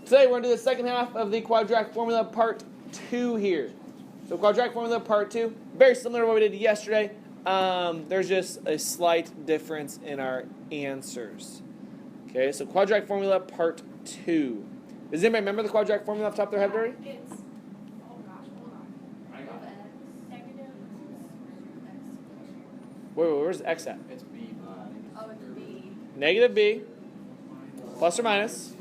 Today we're going to do the second half of the quadratic formula part 2 here. So quadratic formula part 2, very similar to what we did yesterday. There's just a slight difference in our answers. Okay, so quadratic formula part 2. Does anybody remember the quadratic formula off the top of their head already? It's, oh gosh, hold on. I got it. Negative Wait, where's x at? It's B. Oh, it's B. Negative b, plus or minus.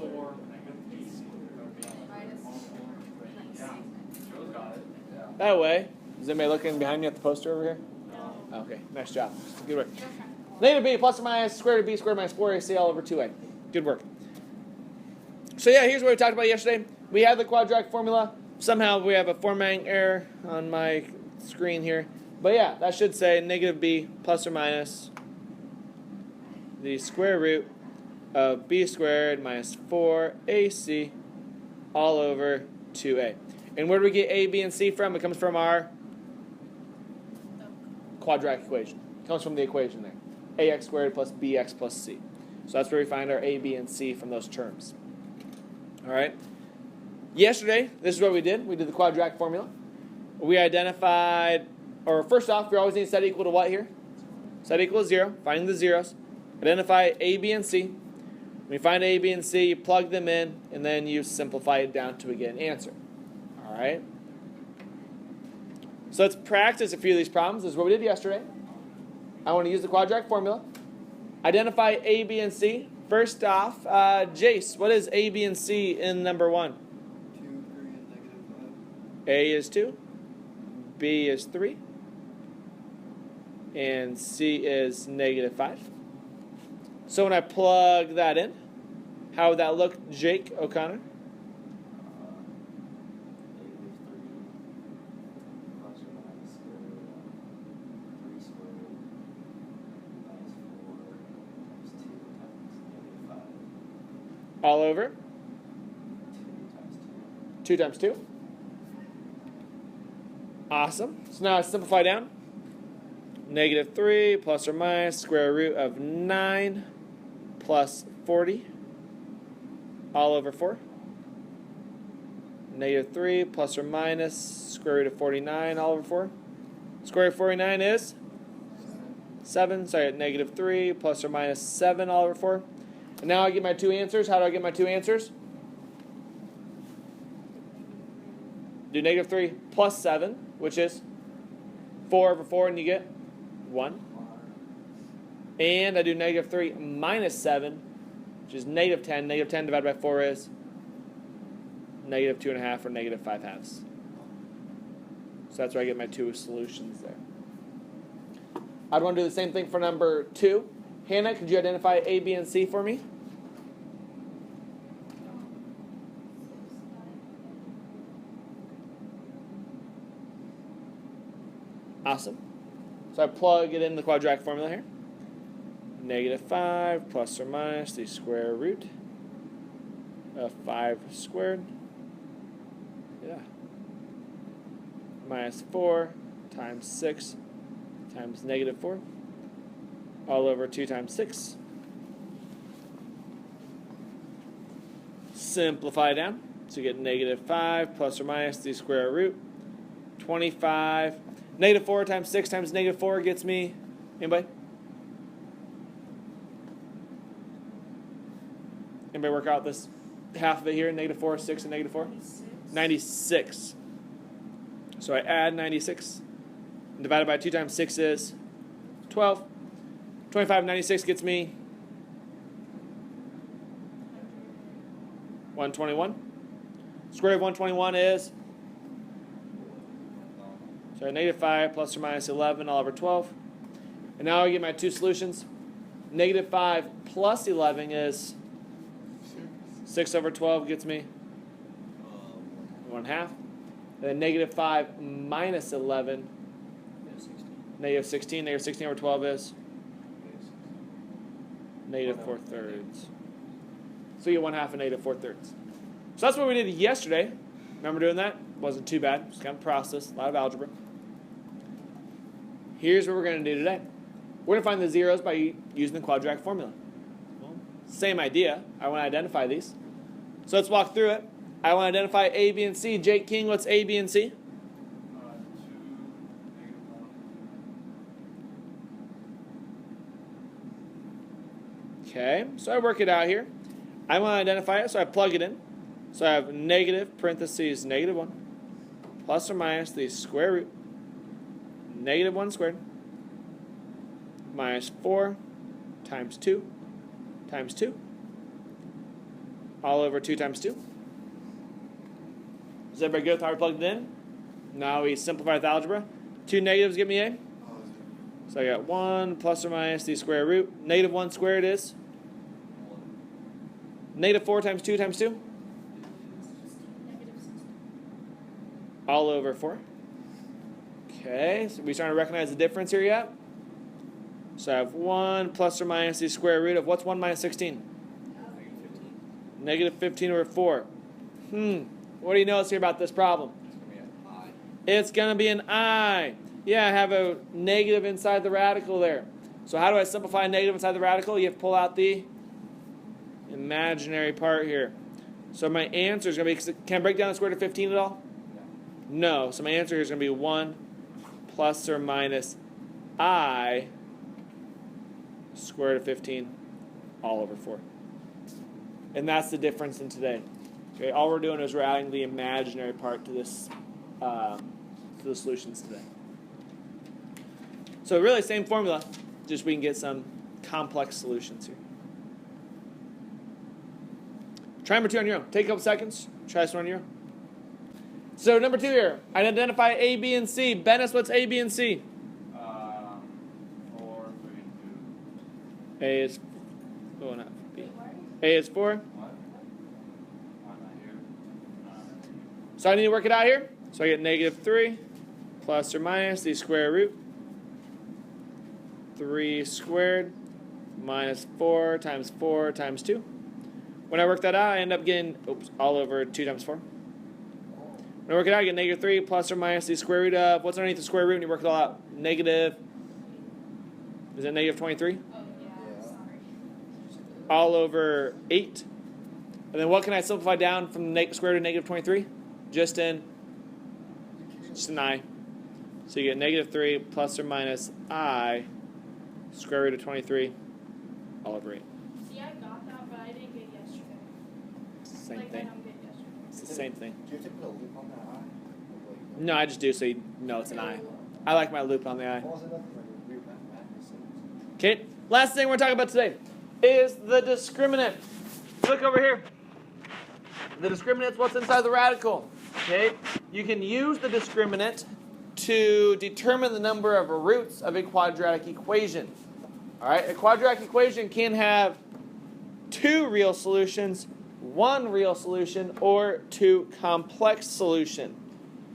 That way. Is anybody looking behind you at the poster over here? No. Okay, nice job. Good work. Negative b plus or minus square root of b squared minus 4ac all over 2a. Good work. So yeah, here's what we talked about yesterday. We had the quadratic formula. Somehow we have a formatting error on my screen here. But yeah, that should say negative b plus or minus the square root of b squared minus 4ac all over 2a. And where do we get a, b, and c from? It comes from our quadratic equation. It comes from the equation there. ax squared plus bx plus c. So that's where we find our a, b, and c from those terms. All right. Yesterday, this is what we did. We did the quadratic formula. We identified, or first off, we always need set equal to what here? Set equal to 0. Finding the zeros. Identify a, b, and c. When you find a, b, and c, you plug them in, and then you simplify it down to get an answer. All right. So let's practice a few of these problems. This is what we did yesterday. I want to use the quadratic formula. Identify a, b, and c. First off, Jace, what is a, b, and c in number 1? 2, 3, and -5. A is 2. B is 3. And c is -5. So when I plug that in, how would that look, Jake O'Connor? All over? 2 times 2. Awesome. So now I simplify down. -3 plus or minus square root of 9 plus 40 all over 4. -3 plus or minus square root of 49 all over 4. Square root of 49 is 7. So I get -3 plus or minus 7 all over 4. And now I get my two answers. How do I get my two answers? Do -3 plus 7, which is 4 over 4, and you get 1. And I do -3 minus 7, which is -10. -10 divided by 4 is -2.5 or -5/2. So that's where I get my two solutions there. I'd want to do the same thing for number 2. Hannah, could you identify a, b, and c for me? Awesome. So I plug it in the quadratic formula here. -5 plus or minus the square root of 5 squared. Yeah. Minus 4 times 6 times -4. All over 2 times 6. Simplify down. So you get -5 plus or minus the square root. 25. -4 times 6 times -4 gets me, anybody? Anybody work out this half of it here? -4, 6, and -4? 96. So I add 96. And divided by 2 times 6 is 12. 25, 96 gets me 121. Square root of 121 is, so -5 plus or minus 11 all over 12. And now I get my two solutions. -5 plus 11 is 6 over 12 gets me 1/2. And then -5 minus 11, -16. -16 over 12 is -4/3. So you get 1/2 and -4/3. So that's what we did yesterday. Remember doing that? Wasn't too bad. Just kind of process, a lot of algebra. Here's what we're going to do today. We're going to find the zeros by using the quadratic formula. Same idea. I want to identify these. So let's walk through it. I want to identify A, B, and C. Jake King, what's A, B, and C? 2, -1. Okay, so I work it out here. I want to identify it, so I plug it in. So I have negative, parentheses, -1, plus or minus the square root, -1 squared, minus 4 times 2 times 2, all over 2 times 2. Is everybody good with how we plugged it in? Now we simplify with algebra. 2 negatives give me A. So I got 1 plus or minus the square root. -1 squared is? -4 times 2 times 2? All over 4. Okay, so we starting to recognize the difference here yet? So I have 1 plus or minus the square root of what's 1 minus 16? -15 over 4. What do you notice here about this problem? It's going to be an I. Yeah, I have a negative inside the radical there. So how do I simplify a negative inside the radical? You have to pull out the imaginary part here. So my answer is going to be, can I break down the square root of 15 at all? No. So my answer here is going to be 1 plus or minus I square root of 15 all over 4. And that's the difference in today. Okay, all we're doing is we're adding the imaginary part to this, to the solutions today. So really, same formula, just we can get some complex solutions here. Try number 2 on your own. Take a couple seconds. Try this one on your own. So number 2 here, identify A, B, and C. Bennis, what's A, B, and C? 4, 3, 2. A is, oh, not B. A is 4. So I need to work it out here. So I get -3 plus or minus the square root 3 squared minus 4 times 4 times 2. When I work that out, I end up getting, all over 2 times 4. When I work it out, I get -3 plus or minus the square root of, what's underneath the square root when you work it all out? Negative, is it -23? Oh, yeah, sorry. All over 8. And then what can I simplify down from the square root of -23? Just an I. So you get -3 plus or minus I square root of 23 all over 8. See, I got that, but I didn't get yesterday. Same like, I thing. don't get yesterday. It's the same thing. Do you have to put a loop on that I? No, I just do so you know it's an I. I like my loop on the I. Well, is it nothing like a weird mathematics thing? Okay, last thing we're talking about today is the discriminant. Look over here. The discriminant is what's inside the radical. Okay, you can use the discriminant to determine the number of roots of a quadratic equation. All right, a quadratic equation can have 2 real solutions, 1 real solution, or 2 complex solutions.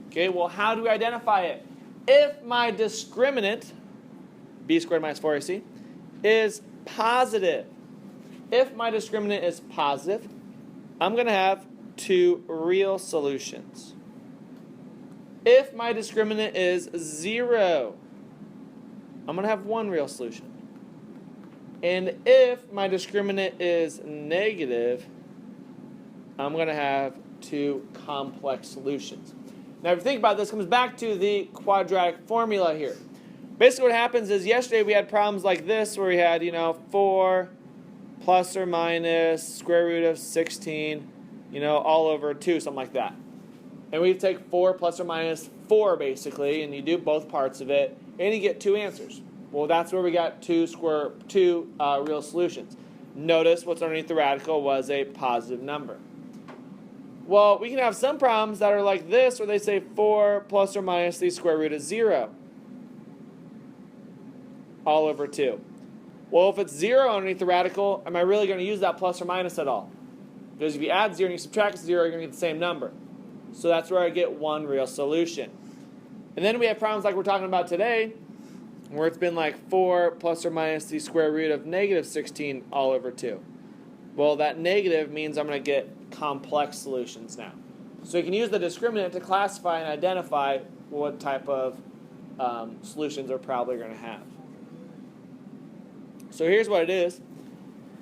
Okay, well, how do we identify it? If my discriminant, b squared minus 4ac, is positive, if my discriminant is positive, I'm going to have 2 real solutions. If my discriminant is 0, I'm going to have 1 real solution. And if my discriminant is negative, I'm going to have 2 complex solutions. Now, if you think about this, it comes back to the quadratic formula here. Basically what happens is yesterday we had problems like this where we had, 4 plus or minus square root of 16, all over 2, something like that. And we take 4 plus or minus 4 basically, and you do both parts of it, and you get 2 answers. Well, that's where we got 2 real solutions. Notice what's underneath the radical was a positive number. Well, we can have some problems that are like this, where they say 4 plus or minus the square root of 0, all over 2. Well, if it's 0 underneath the radical, am I really going to use that plus or minus at all? Because if you add 0 and you subtract 0, you're going to get the same number. So that's where I get 1 real solution. And then we have problems like we're talking about today, where it's been like 4 plus or minus the square root of negative 16 all over 2. Well, that negative means I'm going to get complex solutions now. So you can use the discriminant to classify and identify what type of solutions we're probably going to have. So here's what it is.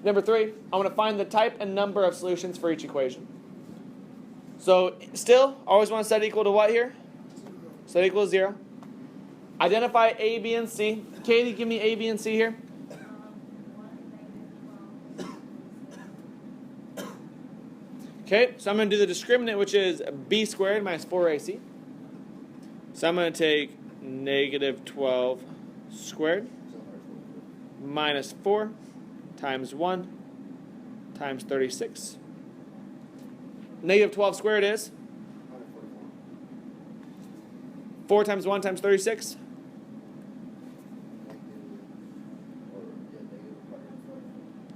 Number 3, I want to find the type and number of solutions for each equation. So still, always want to set equal to what here? Set equal to 0. Identify A, B, and C. Katie, give me A, B, and C here. 1, -12. Okay, so I'm going to do the discriminant, which is B squared minus 4AC. So I'm going to take -12 squared minus 4 times 1 times 36. -12 squared is 4 times 1 times 36.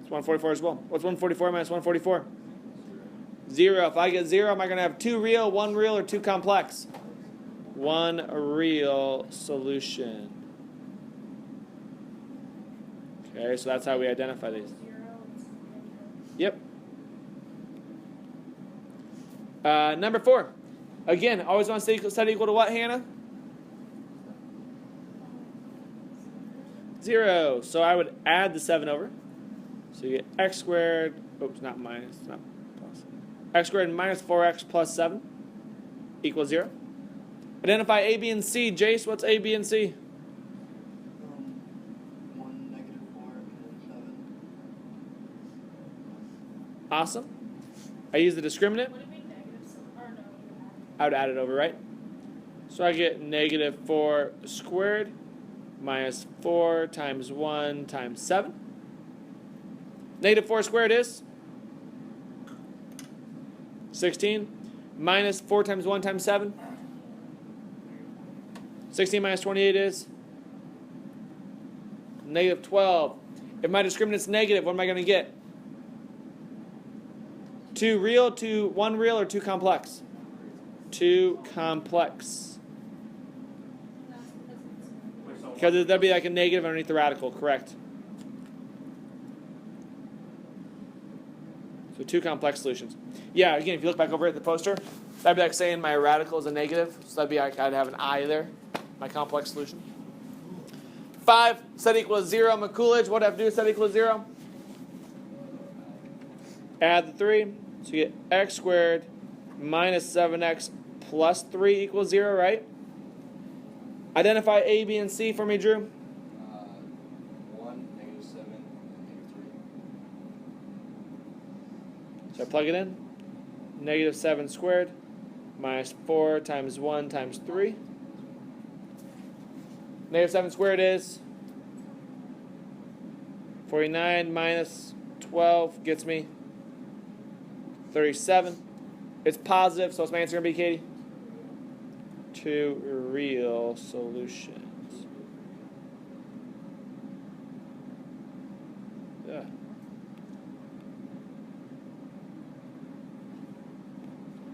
It's 144 as well. What's 144 minus 144? 0. If I get 0, am I going to have 2 real, 1 real, or 2 complex? 1 real solution. Okay, so that's how we identify these. 0, it's negative. Yep. Number 4. Again, always want to set equal to what, Hannah? 0. So I would add the 7 over. So you get x squared. Oops, not minus. Not plus. X squared minus 4x plus 7 equals 0. Identify A, B, and C. Jace, what's A, B, and C? 1, -4, and 7. Awesome. I use the discriminant. Would it be negative? Or no, I would add it over, right? So I get -4 squared minus 4 times 1 times 7. -4 squared is 16 minus 4 times 1 times 7. 16 minus 28 is -12. If my discriminant's negative, what am I going to get? 2 real, 1 real, or 2 complex? 2 complex. Because that'd be like a negative underneath the radical, correct? So 2 complex solutions. Yeah, again, if you look back over at the poster, that'd be like saying my radical is a negative. So that'd be like I'd have an I there, my complex solution. 5, set equal to 0. McCoolidge, what do I have to do to set equal to 0? Add the 3. So you get x squared minus 7x plus 3 equals 0, right? Identify A, B, and C for me, Drew. 1, -7, and So I plug it in. -7 squared minus 4 times 1 times 3. -7 squared is 49 minus 12 gets me 37. It's positive, so what's my answer going to be, Katie? 2 real solutions. Yeah.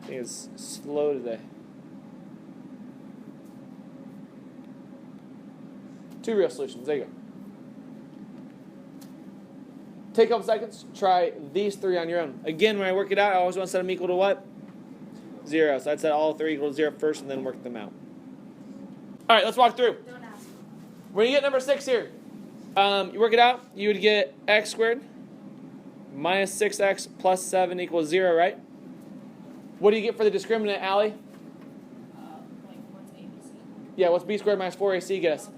I think it's slow today. 2 real solutions. There you go. Take a couple seconds. Try these 3 on your own. Again, when I work it out, I always want to set them equal to what? 0. So I'd set all 3 equal to 0 first and then work them out. All right, let's walk through. Don't ask me. When you get number 6 here, you work it out, you would get x squared minus 6x plus 7 equals 0, right? What do you get for the discriminant, Allie? Like, what's ABC? Yeah, what's b squared minus 4ac get us?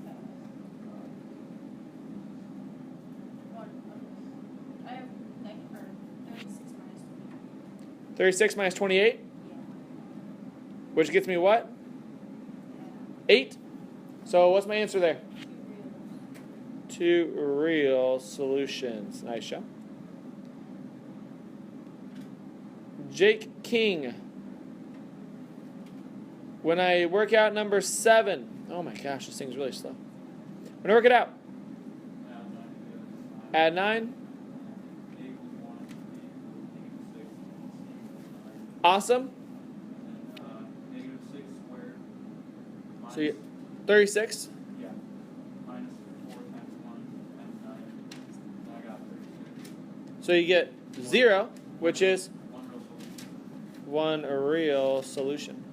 I have negative 36 minus 20. 36 minus 28, Yeah. which gets me what? 8. So what's my answer there? 2 real solutions. Nice job. Jake King. When I work out number 7, oh my gosh, this thing's really slow. When I work it out, add 9. Awesome. -6 squared. So you 36. Yeah. Minus 4 times 1 times 9. I got 36. So you get 0, which is 1 real solution. 1 real solution.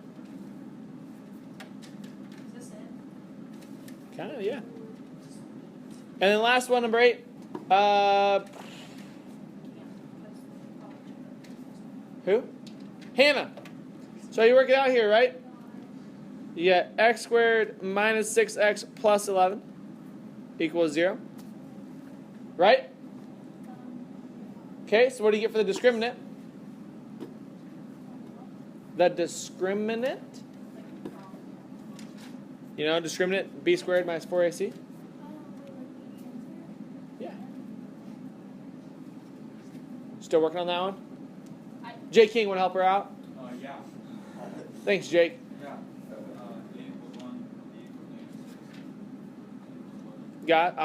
Is this it? Kind of, yeah. And then last one, number 8. Who? Hannah. So you work it out here, right? You get x squared minus 6x plus 11 equals 0. Right? Okay, so what do you get for the discriminant? The discriminant? You know, discriminant, b squared minus 4ac? Yeah. Still working on that one? Jake King, want to help her out? Yeah. Thanks, Jake. Yeah. A equals 1, B equals -6. Got it.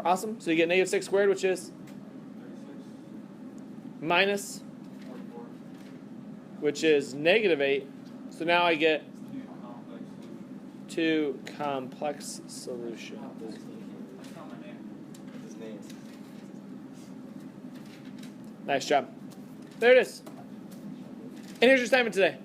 Awesome. So you get negative 6 squared, which is 36. minus, 44. which is negative 8. So now I get Two complex 2 complex solutions. solutions. That's not my name. His name. Nice job. There it is. And here's your assignment today.